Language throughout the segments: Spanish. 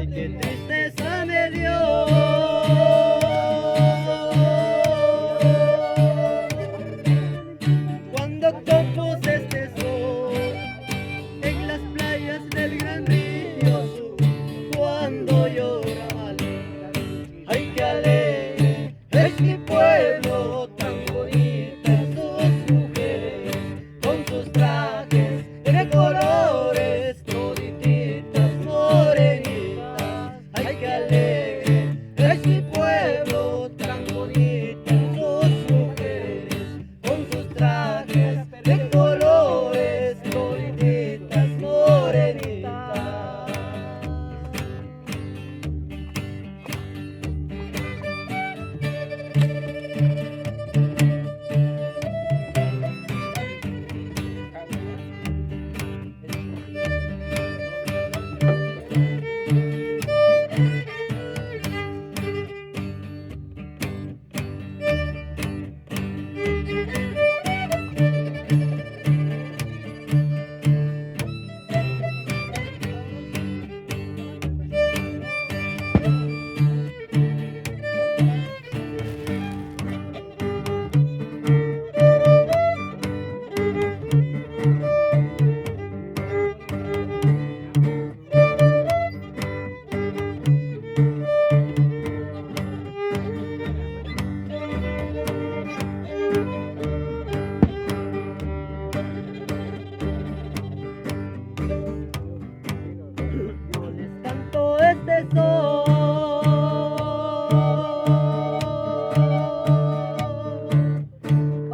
Ay, qué tristeza me dio. Cuando compuse este sol en las playas del gran río Sur, cuando llora alegre, ay, qué alegre es mi pueblo, tan bonitas sus mujeres, con sus trajes de colores, todititas morenitas. Ay, qué alegre es mi pueblo, tan bonitas sus mujeres, con sus trajes de colores, todititas morenitas. Yo les canto este sol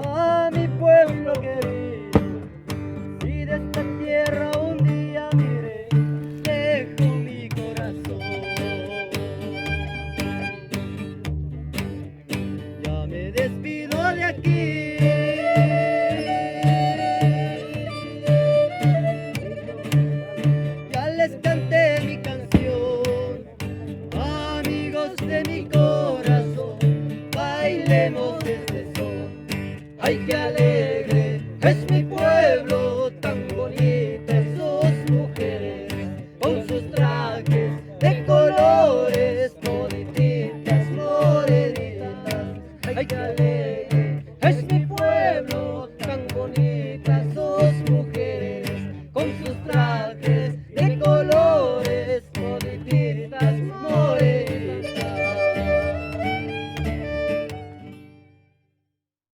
a mi pueblo querido. Si de esta tierra un día miré, dejo mi corazón. Ya me despido de aquí. Ya les canté mi canción, amigos de mi corazón, bailemos este son. Ay, qué alegre es mi pueblo, tan bonitas sus mujeres, con sus trajes de colores, todititas morenitas. Ay, qué alegre es mi pueblo, tan bonitas sus mujeres, con sus trajes de colores, todititas morenitas.